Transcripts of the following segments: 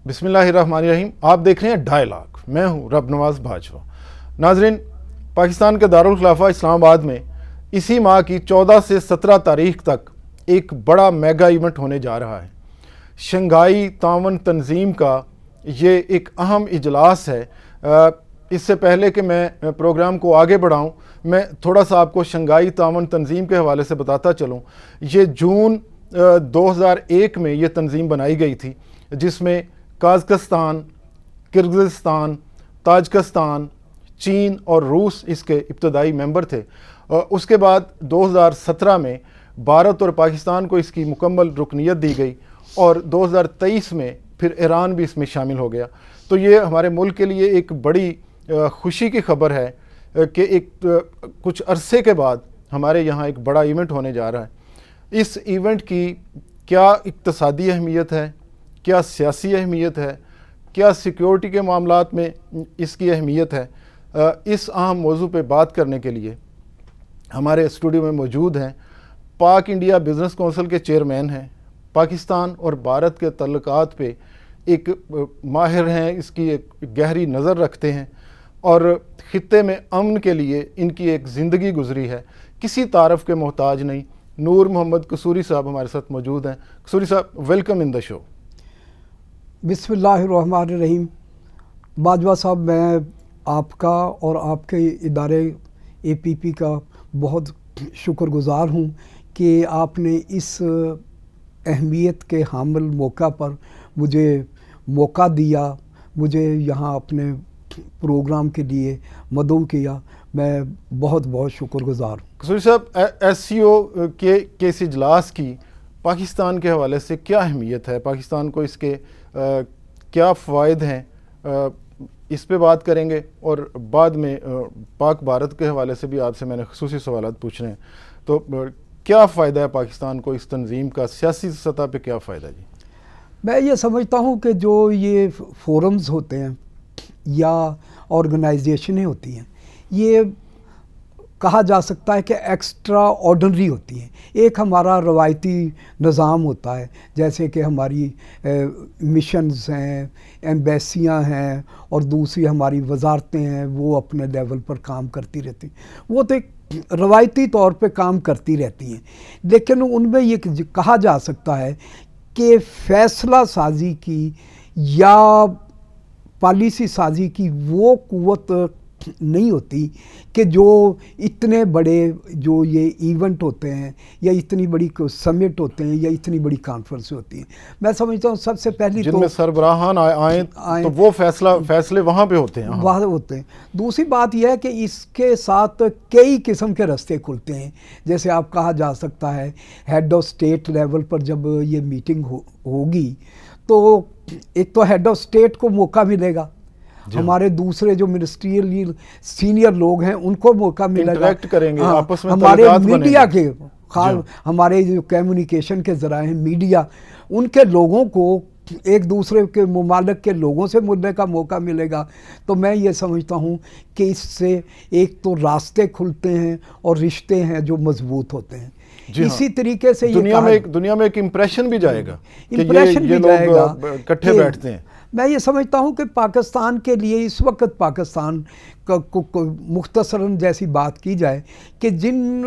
بسم اللہ الرحمن الرحیم. آپ دیکھ رہے ہیں ڈائلاگ. میں ہوں رب نواز بھاجپا. ناظرین، پاکستان کے دارالخلافہ اسلام آباد میں اسی ماہ کی 14 سے 17 تاریخ تک ایک بڑا میگا ایونٹ ہونے جا رہا ہے. شنگھائی تعاون تنظیم کا یہ ایک اہم اجلاس ہے. اس سے پہلے کہ میں پروگرام کو آگے بڑھاؤں، میں تھوڑا سا آپ کو شنگھائی تعاون تنظیم کے حوالے سے بتاتا چلوں. یہ جون 2001 میں یہ تنظیم بنائی گئی تھی، جس میں قازقستان، کرغزستان، تاجکستان، چین اور روس اس کے ابتدائی ممبر تھے. اس کے بعد 2017 میں بھارت اور پاکستان کو اس کی مکمل رکنیت دی گئی اور 2023 میں پھر ایران بھی اس میں شامل ہو گیا. تو یہ ہمارے ملک کے لیے ایک بڑی خوشی کی خبر ہے کہ ایک کچھ عرصے کے بعد ہمارے یہاں ایک بڑا ایونٹ ہونے جا رہا ہے. اس ایونٹ کی کیا اقتصادی اہمیت ہے، کیا سیاسی اہمیت ہے، کیا سیکیورٹی کے معاملات میں اس کی اہمیت ہے، اس اہم موضوع پہ بات کرنے کے لیے ہمارے اسٹوڈیو میں موجود ہیں پاک انڈیا بزنس کونسل کے چیئرمین ہیں، پاکستان اور بھارت کے تعلقات پہ ایک ماہر ہیں، اس کی ایک گہری نظر رکھتے ہیں اور خطے میں امن کے لیے ان کی ایک زندگی گزری ہے، کسی تعارف کے محتاج نہیں. نور محمد قصوری صاحب ہمارے ساتھ موجود ہیں. قصوری صاحب، ویلکم ان دا شو. بسم اللہ الرحمن الرحیم. باجوہ صاحب، میں آپ کا اور آپ کے ادارے APP کا بہت شکر گزار ہوں کہ آپ نے اس اہمیت کے حامل موقع پر مجھے موقع دیا، مجھے یہاں اپنے پروگرام کے لیے مدعو کیا. میں بہت بہت شکر گزار ہوں. قصوری صاحب، SCO کے اس اجلاس کی پاکستان کے حوالے سے کیا اہمیت ہے؟ پاکستان کو اس کے کیا فوائد ہیں؟ اس پہ بات کریں گے اور بعد میں پاک بھارت کے حوالے سے بھی آپ سے میں نے خصوصی سوالات پوچھنے ہیں. تو کیا فائدہ ہے پاکستان کو اس تنظیم کا؟ سیاسی سطح پہ کیا فائدہ جی؟ میں یہ سمجھتا ہوں کہ جو یہ فورمز ہوتے ہیں یا آرگنائزیشنیں ہوتی ہیں، یہ کہا جا سکتا ہے کہ ایکسٹرا آرڈنری ہوتی ہیں. ایک ہمارا روایتی نظام ہوتا ہے، جیسے کہ ہماری مشنز ہیں، ایمبیسیاں ہیں اور دوسری ہماری وزارتیں ہیں، وہ اپنے لیول پر کام کرتی رہتی ہیں. وہ تو ایک روایتی طور پہ کام کرتی رہتی ہیں، لیکن ان میں یہ کہا جا سکتا ہے کہ فیصلہ سازی کی یا پالیسی سازی کی وہ قوت نہیں ہوتی کہ جو اتنے بڑے جو یہ ایونٹ ہوتے ہیں یا اتنی بڑی سمٹ ہوتے ہیں یا اتنی بڑی کانفرنس ہوتی ہیں. میں سمجھتا ہوں سب سے پہلی جن میں سربراہان آئیں تو وہ فیصلے وہاں پہ ہوتے ہیں. وہاں ہوتے ہیں. دوسری بات یہ ہے کہ اس کے ساتھ کئی قسم کے راستے کھلتے ہیں. جیسے آپ کہا جا سکتا ہے ہیڈ آف اسٹیٹ لیول پر جب یہ میٹنگ ہوگی تو ایک تو ہیڈ آف اسٹیٹ کو موقع ملے گا، ہمارے دوسرے جو منسٹریل سینئر لوگ ہیں ان کو موقع ملے گا، انٹریکٹ کریں گے، آپس میں ہمارے میڈیا بنے کے ہمارے جو کمیونیکیشن کے ذرائع ہیں میڈیا، ان کے لوگوں کو ایک دوسرے کے ممالک کے لوگوں سے ملنے کا موقع ملے گا. تو میں یہ سمجھتا ہوں کہ اس سے ایک تو راستے کھلتے ہیں اور رشتے ہیں جو مضبوط ہوتے ہیں. اسی طریقے سے دنیا میں ایک امپریشن بھی جائے گا کہ یہ لوگ اکٹھے بیٹھتے ہیں. میں یہ سمجھتا ہوں کہ پاکستان کے لیے اس وقت پاکستان مختصراً جیسی بات کی جائے کہ جن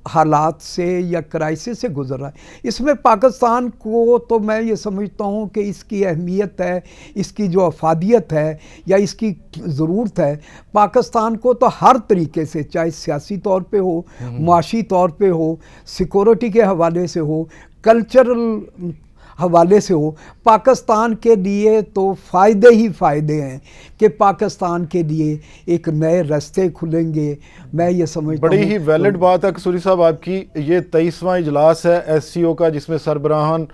حالات سے یا کرائسس سے گزر رہا ہے، اس میں پاکستان کو تو میں یہ سمجھتا ہوں کہ اس کی اہمیت ہے، اس کی جو افادیت ہے یا اس کی ضرورت ہے، پاکستان کو تو ہر طریقے سے، چاہے سیاسی طور پہ ہو، معاشی طور پہ ہو، سیکورٹی کے حوالے سے ہو، کلچرل حوالے سے ہو، پاکستان کے لیے تو فائدے ہی فائدے ہیں کہ پاکستان کے لیے ایک نئے راستے کھلیں گے. میں یہ سمجھتا ہوں بڑی ہی ویلڈ بات ہے قصوری صاحب آپ کی. یہ 23واں اجلاس ہے SCO کا جس میں سربراہان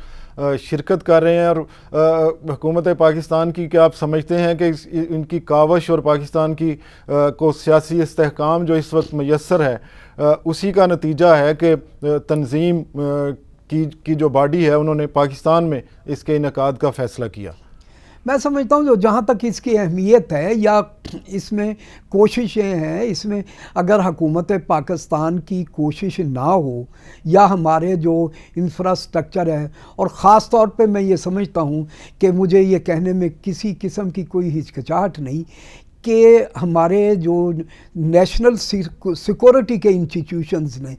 شرکت کر رہے ہیں اور حکومت پاکستان کی کیا آپ سمجھتے ہیں کہ ان کی کاوش اور پاکستان کی کو سیاسی استحکام جو اس وقت میسر ہے اسی کا نتیجہ ہے کہ تنظیم کی جو باڈی ہے انہوں نے پاکستان میں اس کے انعقاد کا فیصلہ کیا؟ میں سمجھتا ہوں جو جہاں تک اس کی اہمیت ہے یا اس میں کوششیں ہیں، اس میں اگر حکومت پاکستان کی کوشش نہ ہو یا ہمارے جو انفراسٹرکچر ہے، اور خاص طور پہ میں یہ سمجھتا ہوں کہ مجھے یہ کہنے میں کسی قسم کی کوئی ہچکچاہٹ نہیں کہ ہمارے جو نیشنل سیکورٹی کے انسٹیٹیوشنز نے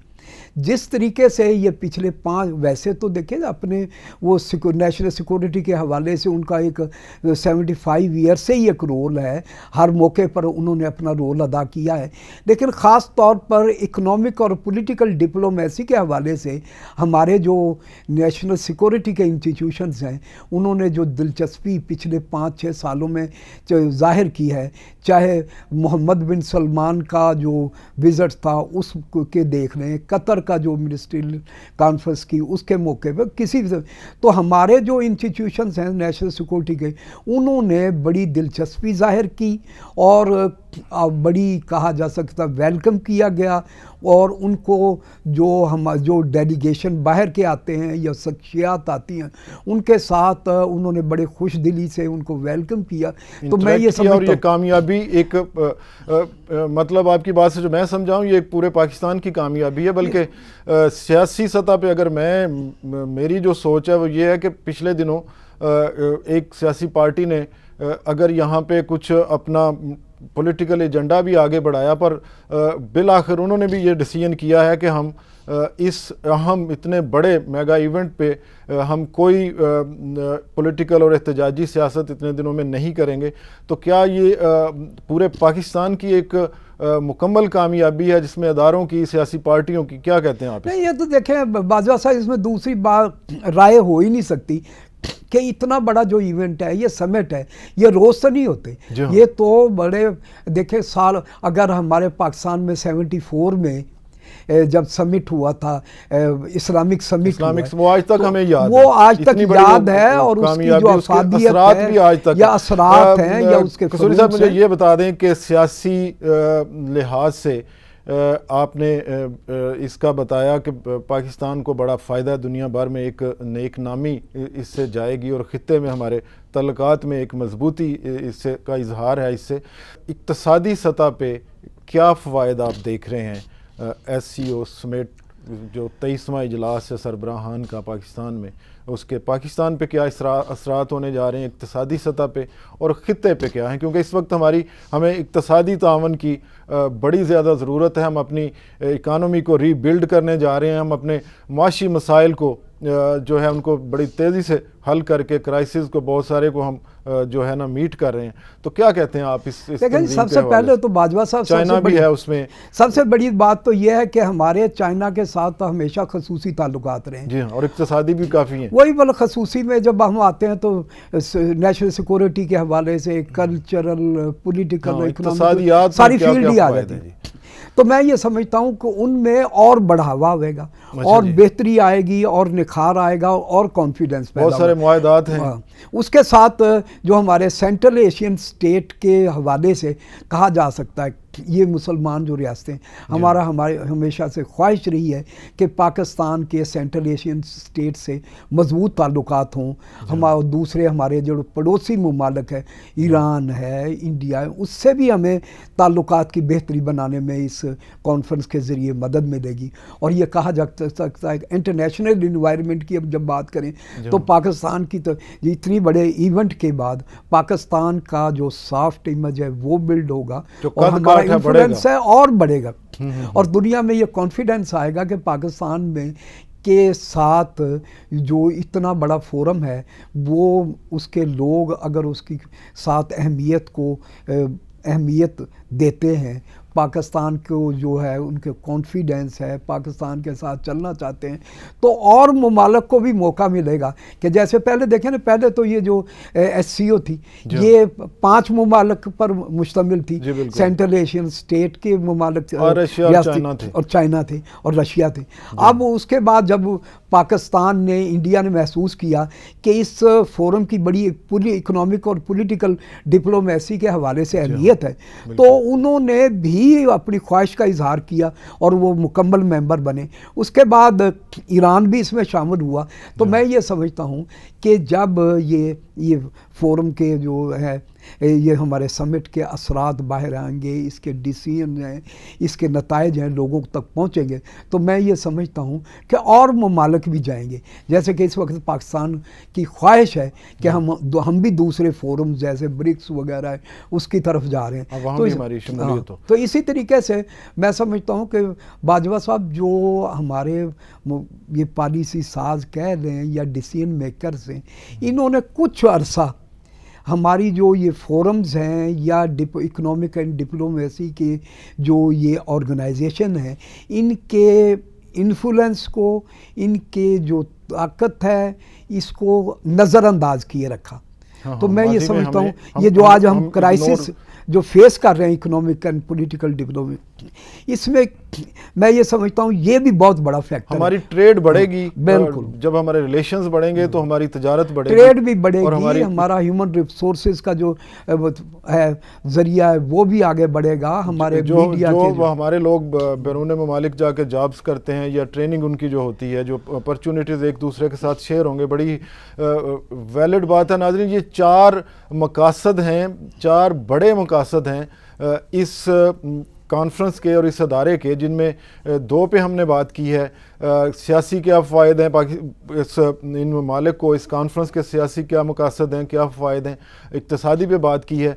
جس طریقے سے یہ پچھلے 5 ویسے تو دیکھیں اپنے وہ نیشنل سیکورٹی کے حوالے سے ان کا ایک 75 ایئر سے ہی ایک رول ہے، ہر موقع پر انہوں نے اپنا رول ادا کیا ہے، لیکن خاص طور پر اکنامک اور پولیٹیکل ڈپلومیسی کے حوالے سے ہمارے جو نیشنل سیکورٹی کے انسٹیٹیوشنز ہیں انہوں نے جو دلچسپی پچھلے 5-6 سالوں میں ظاہر کی ہے، چاہے محمد بن سلمان کا جو وزٹ تھا اس کے دیکھ لیں، قطر کا جو منسٹریل کانفرنس کی اس کے موقع پہ کسی بھی، تو ہمارے جو انسٹیٹیوشنز ہیں نیشنل سیکورٹی کے انہوں نے بڑی دلچسپی ظاہر کی اور بڑی کہا جا سکتا ویلکم کیا گیا، اور ان کو جو ڈیلیگیشن باہر کے آتے ہیں یا شخصیات آتی ہیں ان کے ساتھ انہوں نے بڑے خوش دلی سے ان کو ویلکم کیا۔ تو میں یہ سمجھتا ہوں اور یہ کامیابی ایک مطلب آپ کی بات سے جو میں سمجھاؤں یہ پورے پاکستان کی کامیابی ہے، بلکہ سیاسی سطح پہ اگر میری جو سوچ ہے وہ یہ ہے کہ پچھلے دنوں ایک سیاسی پارٹی نے اگر یہاں پہ کچھ اپنا پولیٹیکل ایجنڈا بھی آگے بڑھایا، پر بالآخر انہوں نے بھی یہ ڈیسیژن کیا ہے کہ ہم اس اہم اتنے بڑے میگا ایونٹ پہ ہم کوئی پولیٹیکل اور احتجاجی سیاست اتنے دنوں میں نہیں کریں گے۔ تو کیا یہ پورے پاکستان کی ایک مکمل کامیابی ہے جس میں اداروں کی، سیاسی پارٹیوں کی، کیا کہتے ہیں آپ؟ نہیں، یہ تو دیکھیں باجوہ صاحب اس میں دوسری بات رائے ہو ہی نہیں سکتی کہ اتنا بڑا جو ایونٹ ہے، یہ سمٹ ہے، یہ روز سے نہیں ہوتے، یہ تو بڑے دیکھیں سال، اگر ہمارے پاکستان میں 74 میں جب سمٹ ہوا تھا اسلامک سمٹ، وہ آج تک ہمیں یاد ہے، وہ آج تک یاد ہے، اور اس کی جو افادیت ہے یا اثرات ہیں یا اس کے قصوری صاحب مجھے یہ بتا دیں کہ سیاسی لحاظ سے آپ نے اس کا بتایا کہ پاکستان کو بڑا فائدہ دنیا بھر میں، ایک نیک نامی اس سے جائے گی اور خطے میں ہمارے تعلقات میں ایک مضبوطی اس سے کا اظہار ہے۔ اس سے اقتصادی سطح پہ کیا فوائد آپ دیکھ رہے ہیں؟ ایس سی او سمیٹ جو 23واں اجلاس ہے سربراہان کا پاکستان میں، اس کے پاکستان پہ کیا اثرات ہونے جا رہے ہیں اقتصادی سطح پہ، اور خطے پہ کیا ہیں؟ کیونکہ اس وقت ہمیں اقتصادی تعاون کی بڑی زیادہ ضرورت ہے، ہم اپنی اکانومی کو ری بلڈ کرنے جا رہے ہیں، ہم اپنے معاشی مسائل کو جو ہے ان کو بڑی تیزی سے حل کر کے کرائسس کو بہت سارے کو ہم جو ہے نا میٹ کر رہے ہیں۔ تو کیا کہتے ہیں آپ اس لیکن سب سے پہلے تو باجوہ صاحب چائنا بھی ہے اس میں، سب سے بڑی بات تو یہ ہے کہ ہمارے چائنا کے ساتھ ہمیشہ خصوصی تعلقات رہے ہیں، جی ہاں، اور اقتصادی بھی کافی ہیں۔ وہی بل خصوصی میں جب ہم آتے ہیں تو نیشنل سیکورٹی کے حوالے سے کلچرل، پولیٹیکل، اکنامک ساری فیلڈ ہی آ جاتی ہے۔ تو میں یہ سمجھتا ہوں کہ ان میں اور بڑھاوا ہوئے گا اور بہتری آئے گی اور نکھار آئے گا اور کانفیڈنس پیدا ہوگا۔ بہت سارے معاہدات ہیں اس کے ساتھ جو ہمارے سینٹرل ایشین سٹیٹ کے حوالے سے کہا جا سکتا ہے، یہ مسلمان جو ریاستیں ہمارے ہمیشہ سے خواہش رہی ہے کہ پاکستان کے سینٹرل ایشین سٹیٹ سے مضبوط تعلقات ہوں، دوسرے ہمارے جو پڑوسی ممالک ہے، ایران ہے، انڈیا ہے، اس سے بھی ہمیں تعلقات کی بہتری بنانے میں اس کانفرنس کے ذریعے مدد ملے گی۔ اور یہ کہا جا سکتا ہے انٹرنیشنل انوائرمنٹ کی اب جب بات کریں تو پاکستان کی تو اتنی بڑے ایونٹ کے بعد پاکستان کا جو سافٹ امیج ہے وہ بلڈ ہوگا اور ہمارا انفلوئنس ہے اور بڑھے گا، اور دنیا میں یہ کانفیڈنس آئے گا کہ پاکستان میں کے ساتھ جو اتنا بڑا فورم ہے وہ اس کے لوگ اگر اس کی ساتھ اہمیت دیتے ہیں، پاکستان کو جو ہے ان کے کانفیڈنس ہے، پاکستان کے ساتھ چلنا چاہتے ہیں، تو اور ممالک کو بھی موقع ملے گا کہ جیسے پہلے دیکھیں نا، پہلے تو یہ جو ایس سی او تھی یہ 5 ممالک پر مشتمل تھی، سینٹرل ایشین سٹیٹ کے ممالک اور چائنا تھے اور رشیا تھے۔ اب اس کے بعد جب پاکستان نے انڈیا نے محسوس کیا کہ اس فورم کی بڑی پوری اکنامک اور پولیٹیکل ڈپلومیسی کے حوالے سے اہمیت ہے، تو انہوں نے بھی اپنی خواہش کا اظہار کیا اور وہ مکمل ممبر بنے. اس کے بعد ایران بھی اس میں شامل ہوا. تو میں یہ سمجھتا ہوں کہ جب یہ فورم کے جو ہے یہ ہمارے سمٹ کے اثرات باہر آئیں گے، اس کے ڈیسیژن ہیں، اس کے نتائج ہیں، لوگوں تک پہنچیں گے، تو میں یہ سمجھتا ہوں کہ اور ممالک بھی جائیں گے. جیسے کہ اس وقت پاکستان کی خواہش ہے کہ ہم بھی دوسرے فورم جیسے برکس وغیرہ ہے اس کی طرف جا رہے ہیں. تو اسی طریقے سے میں سمجھتا ہوں کہ باجوہ صاحب جو ہمارے یہ پالیسی ساز کہہ رہے ہیں یا ڈیسیژن میکرز ہیں، انہوں نے کچھ عرصہ ہماری جو یہ فورمز ہیں یا اکنامک اینڈ ڈپلومیسی کے جو یہ آرگنائزیشن ہیں، ان کے انفلوئنس کو، ان کے جو طاقت ہے، اس کو نظر انداز کیے رکھا. تو میں یہ سمجھتا ہوں یہ جو آج ہم کرائسس جو فیس کر رہے ہیں اکنامک اینڈ پولیٹیکل ڈپلومیسی، اس میں میں یہ سمجھتا ہوں یہ بھی بہت بڑا فیکٹر ہے. ہماری ٹریڈ بڑھے گی، بالکل جب ہمارے ریلیشنز بڑھیں گے تو ہماری تجارت بڑھے گی، ٹریڈ بھی بڑھے گی، ہمارا ہیومن ریسورسز کا جو ہے ذریعہ ہے وہ بھی آگے بڑھے گا. ہمارے میڈیا جو ہمارے لوگ بیرون ممالک جا کے جابز کرتے ہیں یا ٹریننگ ان کی جو ہوتی ہے، جو اپرچونٹیز ایک دوسرے کے ساتھ شیئر ہوں گے، بڑی ویلڈ بات ہے. ناظرین، یہ 4 مقاصد ہیں، 4 بڑے مقاصد ہیں اس کانفرنس کے اور اس ادارے کے، جن میں 2 پہ ہم نے بات کی ہے. سیاسی کیا فوائد ہیں ان ممالک کو، اس کانفرنس کے سیاسی کیا مقاصد ہیں، کیا فوائد ہیں. اقتصادی پہ بات کی ہے.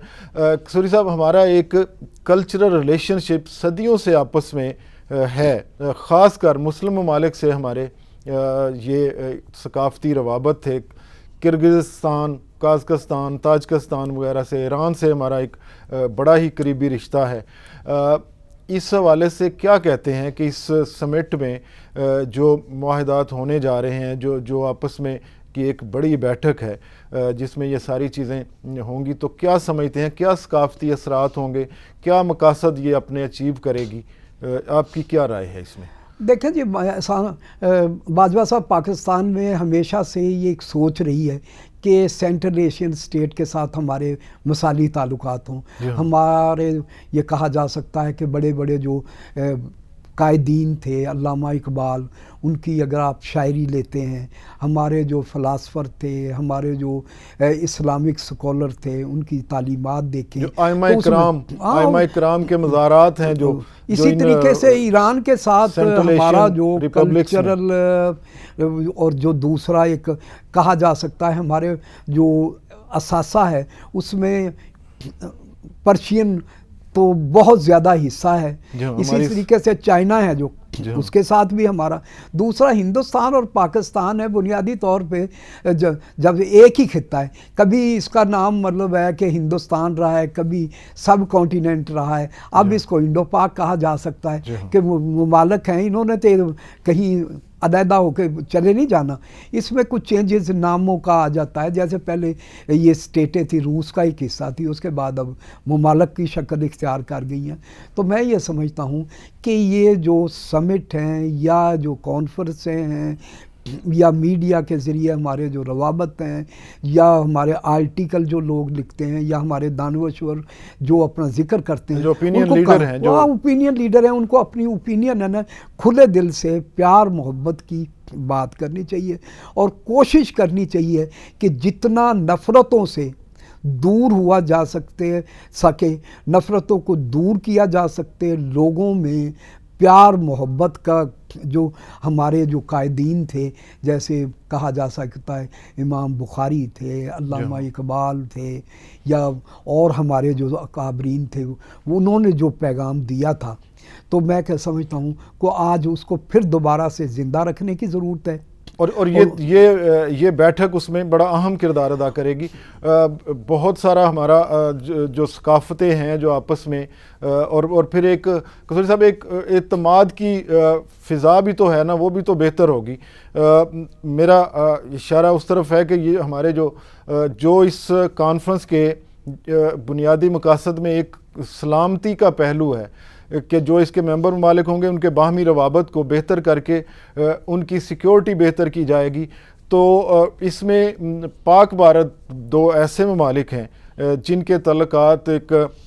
قصوری صاحب، ہمارا ایک کلچرل ریلیشن شپ صدیوں سے آپس میں ہے، خاص کر مسلم ممالک سے ہمارے یہ ثقافتی روابط تھے. کرگزستان، قازقستان، تاجکستان وغیرہ سے، ایران سے ہمارا ایک بڑا ہی قریبی رشتہ ہے. اس حوالے سے کیا کہتے ہیں کہ اس سمٹ میں جو معاہدات ہونے جا رہے ہیں، جو آپس میں کی ایک بڑی بیٹھک ہے جس میں یہ ساری چیزیں ہوں گی، تو کیا سمجھتے ہیں، کیا ثقافتی اثرات ہوں گے، کیا مقاصد یہ اپنے اچیو کرے گی؟ آپ کی کیا رائے ہے اس میں؟ دیکھیں جی، باجوہ صاحب، پاکستان میں ہمیشہ سے یہ ایک سوچ رہی ہے کہ سینٹرل ایشین اسٹیٹ کے ساتھ ہمارے مثالی تعلقات ہوں. ہمارے یہ کہا جا سکتا ہے کہ بڑے بڑے جو قائدین تھے، علامہ اقبال، ان کی اگر آپ شاعری لیتے ہیں، ہمارے جو فلاسفر تھے، ہمارے جو اسلامک سکولر تھے، ان کی تعلیمات دیکھیں، ائمہ اکرام کے مزارات ہیں جو اسی طریقے سے ایران کے ساتھ ہمارا جو کلچرل اور جو دوسرا ایک کہا جا سکتا ہے ہمارے جو اثاثہ ہے، اس میں پرشین تو بہت زیادہ حصہ ہے. اسی طریقے سے چائنا ہے جو اس کے ساتھ بھی ہمارا. دوسرا ہندوستان اور پاکستان ہے بنیادی طور پہ جب ایک ہی خطہ ہے. کبھی اس کا نام مطلب ہے کہ ہندوستان رہا ہے، کبھی سب کانٹیننٹ رہا ہے. اب اس کو انڈو پاک کہا جا سکتا ہے کہ ممالک ہیں، انہوں نے تو کہیں علیحدہ ہو کے چلے نہیں جانا. اس میں کچھ چینجز ناموں کا آ جاتا ہے، جیسے پہلے یہ اسٹیٹیں تھی، روس کا ایک حصہ تھی، اس کے بعد اب ممالک کی شکل اختیار کر گئی ہیں. تو میں یہ سمجھتا ہوں کہ یہ جو سمٹ ہیں یا جو کانفرنسیں ہیں یا میڈیا کے ذریعے ہمارے جو روابط ہیں یا ہمارے آرٹیکل جو لوگ لکھتے ہیں یا ہمارے دانشور جو اپنا ذکر کرتے ہیں، جو اوپینین لیڈر ہیں، جو اوپینین لیڈر ہیں، ان کو اپنی اوپینین ہے نا کھلے دل سے پیار محبت کی بات کرنی چاہیے اور کوشش کرنی چاہیے کہ جتنا نفرتوں سے دور ہوا جا سکے، نفرتوں کو دور کیا جا سکتے، لوگوں میں پیار محبت کا جو ہمارے جو قائدین تھے، جیسے کہا جا سکتا ہے امام بخاری تھے، علامہ اقبال تھے، یا اور ہمارے جو اکابرین تھے، وہ انہوں نے جو پیغام دیا تھا، تو میں کیا سمجھتا ہوں کہ آج اس کو پھر دوبارہ سے زندہ رکھنے کی ضرورت ہے. اور یہ بیٹھک اس میں بڑا اہم کردار ادا کرے گی. بہت سارا ہمارا جو ثقافتیں ہیں جو آپس میں اور پھر ایک قصوری صاحب ایک اعتماد کی فضا بھی تو ہے نا، وہ بھی تو بہتر ہوگی. میرا اشارہ اس طرف ہے کہ یہ ہمارے جو اس کانفرنس کے بنیادی مقاصد میں ایک سلامتی کا پہلو ہے، کہ جو اس کے ممبر ممالک ہوں گے ان کے باہمی روابط کو بہتر کر کے ان کی سیکیورٹی بہتر کی جائے گی. تو اس میں پاک بھارت دو ایسے ممالک ہیں جن کے تعلقات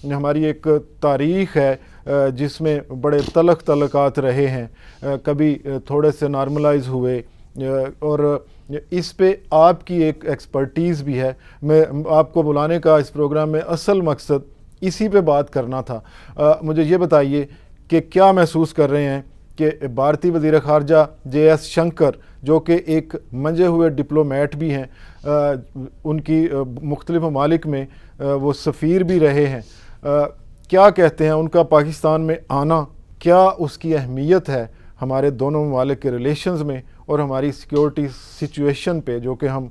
ہماری ایک تاریخ ہے جس میں بڑے تلخ تعلقات رہے ہیں, کبھی تھوڑے سے نارملائز ہوئے, اور اس پہ آپ کی ایک ایکسپرٹیز بھی ہے. میں آپ کو بلانے کا اس پروگرام میں اصل مقصد اسی پہ بات کرنا تھا. مجھے یہ بتائیے کہ کیا محسوس کر رہے ہیں کہ بھارتی وزیر خارجہ جے ایس شنکر, جو کہ ایک منجے ہوئے ڈپلومیٹ بھی ہیں, ان کی مختلف ممالک میں وہ سفیر بھی رہے ہیں, کیا کہتے ہیں ان کا پاکستان میں آنا, کیا اس کی اہمیت ہے ہمارے دونوں ممالک کے ریلیشنز میں اور ہماری سیکیورٹی سچویشن پہ, جو کہ ہم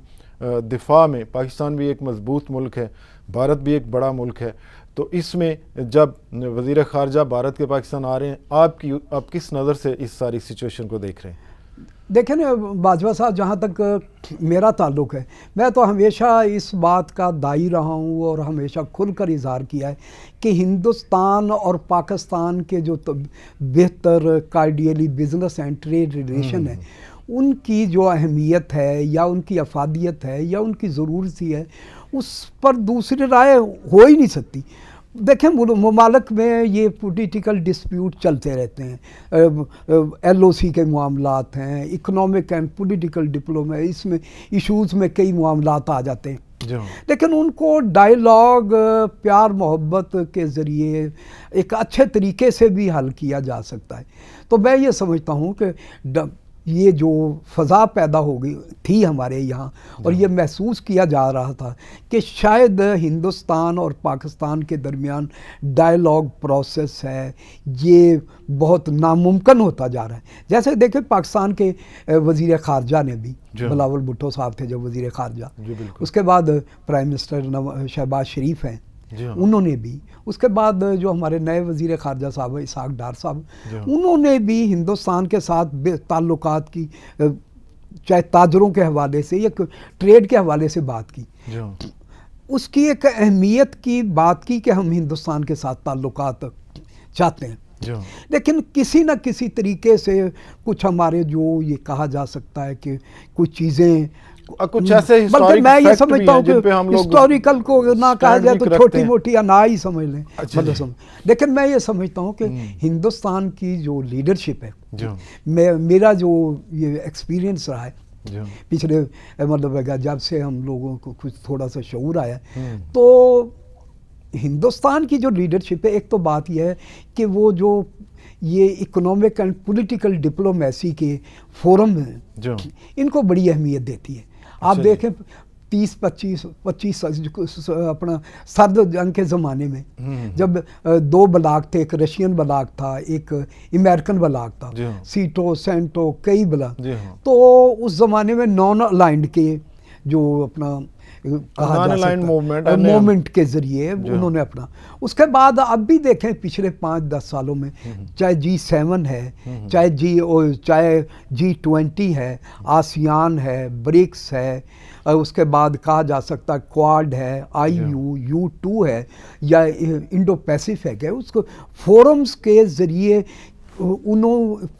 دفاع میں, پاکستان بھی ایک مضبوط ملک ہے, بھارت بھی ایک بڑا ملک ہے, تو اس میں جب وزیر خارجہ بھارت کے پاکستان آ رہے ہیں, آپ کس نظر سے اس ساری سچویشن کو دیکھ رہے ہیں؟ دیکھیں نا باجوہ صاحب, جہاں تک میرا تعلق ہے, میں تو ہمیشہ اس بات کا داعی رہا ہوں اور ہمیشہ کھل کر اظہار کیا ہے کہ ہندوستان اور پاکستان کے جو بہتر cordially business and trade relation ہے, ان کی جو اہمیت ہے یا ان کی افادیت ہے یا ان کی ضرورت ہے, اس پر دوسری رائے ہو ہی نہیں سکتی. دیکھیں ممالک میں یہ پولیٹیکل ڈسپیوٹ چلتے رہتے ہیں, ایل او سی کے معاملات ہیں, اکنامک اینڈ پولیٹیکل ڈپلومیسی, اس میں ایشوز میں کئی معاملات آ جاتے ہیں, لیکن ان کو ڈائیلاگ, پیار محبت کے ذریعے ایک اچھے طریقے سے بھی حل کیا جا سکتا ہے. تو میں یہ سمجھتا ہوں کہ یہ جو فضا پیدا ہو گئی تھی ہمارے یہاں, اور یہ محسوس کیا جا رہا تھا کہ شاید ہندوستان اور پاکستان کے درمیان ڈائیلاگ پروسیس ہے, یہ بہت ناممکن ہوتا جا رہا ہے. جیسے دیکھیں پاکستان کے وزیر خارجہ نے بھی, بلاول بھٹو صاحب تھے جو وزیر خارجہ, اس کے بعد پرائم منسٹر شہباز شریف ہیں, انہوں نے بھی, اس کے بعد جو ہمارے نئے وزیر خارجہ صاحب اسحاق ڈار صاحب, انہوں نے بھی ہندوستان کے ساتھ تعلقات کی, چاہے تاجروں کے حوالے سے یا ٹریڈ کے حوالے سے بات کی. اس کی ایک اہمیت کی بات کی کہ ہم ہندوستان کے ساتھ تعلقات چاہتے ہیں, لیکن کسی نہ کسی طریقے سے کچھ ہمارے جو یہ کہا جا سکتا ہے کہ کچھ چیزیں, کچھ ایسے بلکہ میں یہ سمجھتا ہوں کہ ہسٹوریکل کو نہ کہا جائے تو چھوٹی موٹی یا نہ ہی سمجھ لیں, لیکن میں یہ سمجھتا ہوں کہ ہندوستان کی جو لیڈرشپ ہے, میرا جو یہ ایکسپیرینس رہا ہے پچھلے مطلب جب سے ہم لوگوں کو کچھ تھوڑا سا شعور آیا, تو ہندوستان کی جو لیڈرشپ ہے, ایک تو بات یہ ہے کہ وہ جو یہ اکنامک اینڈ پولیٹیکل ڈپلومیسی کے فورم ہیں, ان کو بڑی اہمیت دیتی ہے. آپ دیکھیں 25 اپنا سرد جنگ کے زمانے میں جب دو بلاک تھے, ایک رشین بلاک تھا, ایک امریکن بلاک تھا, سیٹو سینٹو کئی بلاک, تو اس زمانے میں نان الائنڈ کے جو اپنا کہا جا سکتا موومنٹ کے ذریعے انہوں نے اپنا, اس کے بعد اب بھی دیکھیں پچھلے 5-10 سالوں میں چاہے G7 ہے, چاہے G20 ہے, آسیان ہے, برکس ہے, اس کے بعد کہا جا سکتا ہے کوارڈ ہے, U2 ہے, یا انڈو پیسیفک ہے, اس کو فورمز کے ذریعے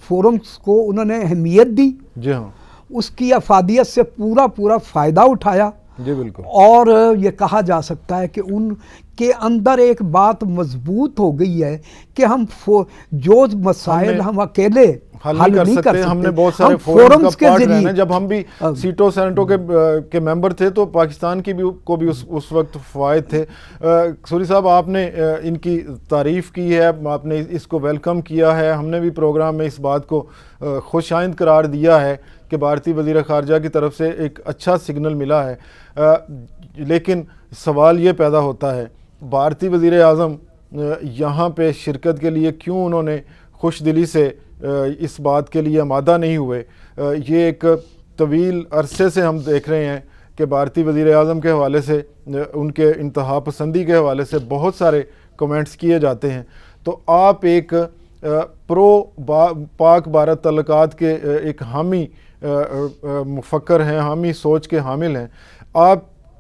فورمز کو انہوں نے اہمیت دی, اس کی افادیت سے پورا فائدہ اٹھایا. بالکل. اور یہ کہا جا سکتا ہے کہ ان کے اندر ایک بات مضبوط ہو گئی ہے کہ ہم جو مسائل ہم اکیلے حل نہیں کر سکتے, ہم نے بہت سارے فورمز کے ذریعے, جب ہم بھی سیٹو سینٹو کے ممبر تھے تو پاکستان کی کو بھی اس وقت فوائد تھے. سوری صاحب, آپ نے ان کی تعریف کی ہے, آپ نے اس کو ویلکم کیا ہے, ہم نے بھی پروگرام میں اس بات کو خوش آئند قرار دیا ہے کہ بھارتی وزیر خارجہ کی طرف سے ایک اچھا سگنل ملا ہے. لیکن سوال یہ پیدا ہوتا ہے, بھارتی وزیر اعظم یہاں پہ شرکت کے لیے کیوں انہوں نے خوش دلی سے اس بات کے لیے آمادہ نہیں ہوئے؟ یہ ایک طویل عرصے سے ہم دیکھ رہے ہیں کہ بھارتی وزیر اعظم کے حوالے سے, ان کے انتہا پسندی کے حوالے سے بہت سارے کمنٹس کیے جاتے ہیں. تو آپ ایک پاک بھارت تعلقات کے ایک حامی مفکر ہیں, حامی سوچ کے حامل ہیں. آپ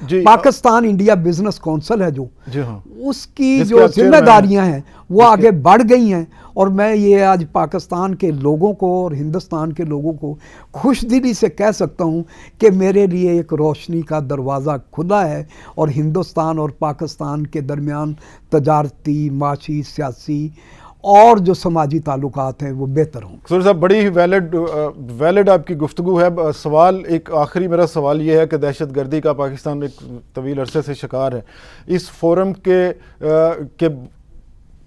جی پاکستان انڈیا بزنس کونسل ہے جو جی ہاں اس کی جس کے جو آپ ذمہ چیئرمین داریاں ہیں وہ آگے بڑھ گئی ہیں، اور میں یہ آج پاکستان کے لوگوں کو اور ہندوستان کے لوگوں کو خوش دلی سے کہہ سکتا ہوں کہ میرے لیے ایک روشنی کا دروازہ کھلا ہے، اور ہندوستان اور پاکستان کے درمیان تجارتی، معاشی، سیاسی اور جو سماجی تعلقات ہیں وہ بہتر ہوں۔ سوری صاحب بڑی ہی ویلڈ آپ کی گفتگو ہے۔ سوال ایک آخری میرا سوال یہ ہے کہ دہشت گردی کا پاکستان ایک طویل عرصے سے شکار ہے، اس فورم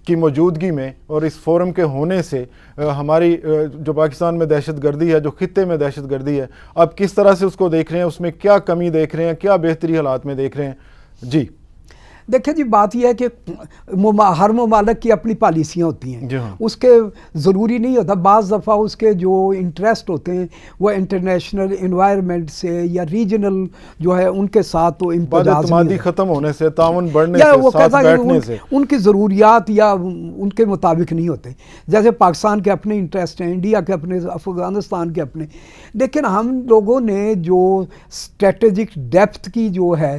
کی موجودگی میں اور اس فورم کے ہونے سے ہماری جو پاکستان میں دہشت گردی ہے، جو خطے میں دہشت گردی ہے، آپ کس طرح سے اس کو دیکھ رہے ہیں؟ اس میں کیا کمی دیکھ رہے ہیں؟ کیا بہتری حالات میں دیکھ رہے ہیں؟ جی دیکھیں جی، بات یہ ہے کہ ہر ممالک کی اپنی پالیسیاں ہوتی ہیں، جی ہاں اس کے ضروری نہیں ہوتا، بعض دفعہ اس کے جو انٹرسٹ ہوتے ہیں وہ انٹرنیشنل انوائرمنٹ سے یا ریجنل جو ہے ان کے ساتھ تو بعد امتزاج نہیں اعتمادی ہوتا، ختم ہونے سے، تعاون بڑھنے یا سے، وہ ساتھ کہتا ہے بیٹھنے سے۔ کہ ان کی ضروریات یا ان کے مطابق نہیں ہوتے، جیسے پاکستان کے اپنے انٹرسٹ ہیں، انڈیا کے اپنے، افغانستان کے اپنے، لیکن ہم لوگوں نے جو اسٹریٹجک ڈیپتھ کی جو ہے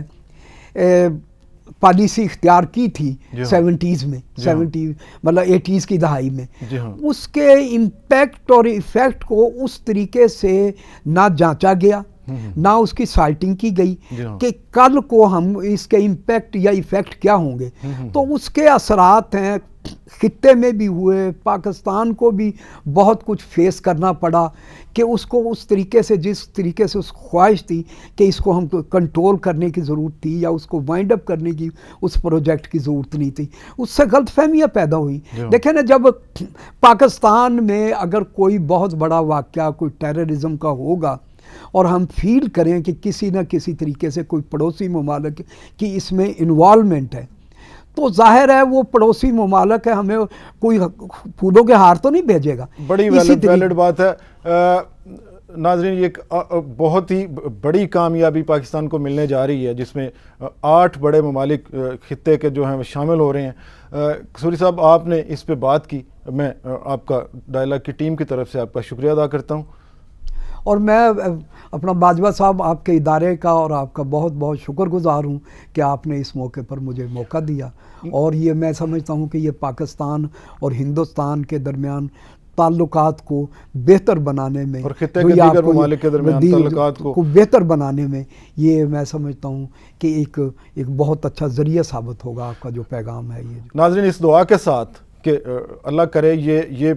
پالیسی اختیار کی تھی جی ہاں 70s میں، جی ہاں 70 مطلب 80s کی دہائی میں، جی ہاں اس کے امپیکٹ اور ایفیکٹ کو اس طریقے سے نہ جانچا گیا، نہ اس کی سائٹنگ کی گئی جی ہاں کہ کل کو ہم اس کے امپیکٹ یا ایفیکٹ کیا ہوں گے، تو اس کے اثرات ہیں خطے میں بھی ہوئے، پاکستان کو بھی بہت کچھ فیس کرنا پڑا کہ اس کو اس طریقے سے، جس طریقے سے اس خواہش تھی کہ اس کو ہم کنٹرول کرنے کی ضرورت تھی یا اس کو وائنڈ اپ کرنے کی اس پروجیکٹ کی ضرورت نہیں تھی، اس سے غلط فہمیاں پیدا ہوئی۔ دیکھیں نا، جب پاکستان میں اگر کوئی بہت بڑا واقعہ کوئی ٹیررزم کا ہوگا اور ہم فیل کریں کہ کسی نہ کسی طریقے سے کوئی پڑوسی ممالک کی اس میں انوالومنٹ ہے، تو ظاہر ہے وہ پڑوسی ممالک ہے، ہمیں کوئی پھولوں کے ہار تو نہیں بھیجے گا۔ بڑی ویلڈ بات ہے۔ ناظرین، یہ ایک بہت ہی بڑی کامیابی پاکستان کو ملنے جا رہی ہے، جس میں 8 بڑے ممالک خطے کے جو ہیں وہ شامل ہو رہے ہیں۔ قصوری صاحب، آپ نے اس پہ بات کی، میں آپ کا ڈائلاگ کی ٹیم کی طرف سے آپ کا شکریہ ادا کرتا ہوں، اور میں اپنا باجوہ صاحب آپ کے ادارے کا اور آپ کا بہت بہت شکر گزار ہوں کہ آپ نے اس موقع پر مجھے موقع دیا، اور یہ میں سمجھتا ہوں کہ یہ پاکستان اور ہندوستان کے درمیان تعلقات کو بہتر بنانے میں، اور خطے کے دیگر ممالک کے درمیان تعلقات کو بہتر بنانے میں، یہ میں سمجھتا ہوں کہ ایک بہت اچھا ذریعہ ثابت ہوگا آپ کا جو پیغام ہے یہ۔ ناظرین، اس دعا کے ساتھ کہ اللہ کرے یہ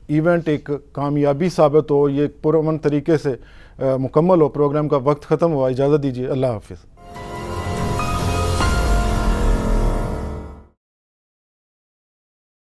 ایونٹ ایک کامیابی ثابت ہو، یہ پرامن طریقے سے مکمل ہو۔ پروگرام کا وقت ختم ہوا، اجازت دیجیے، اللہ حافظ۔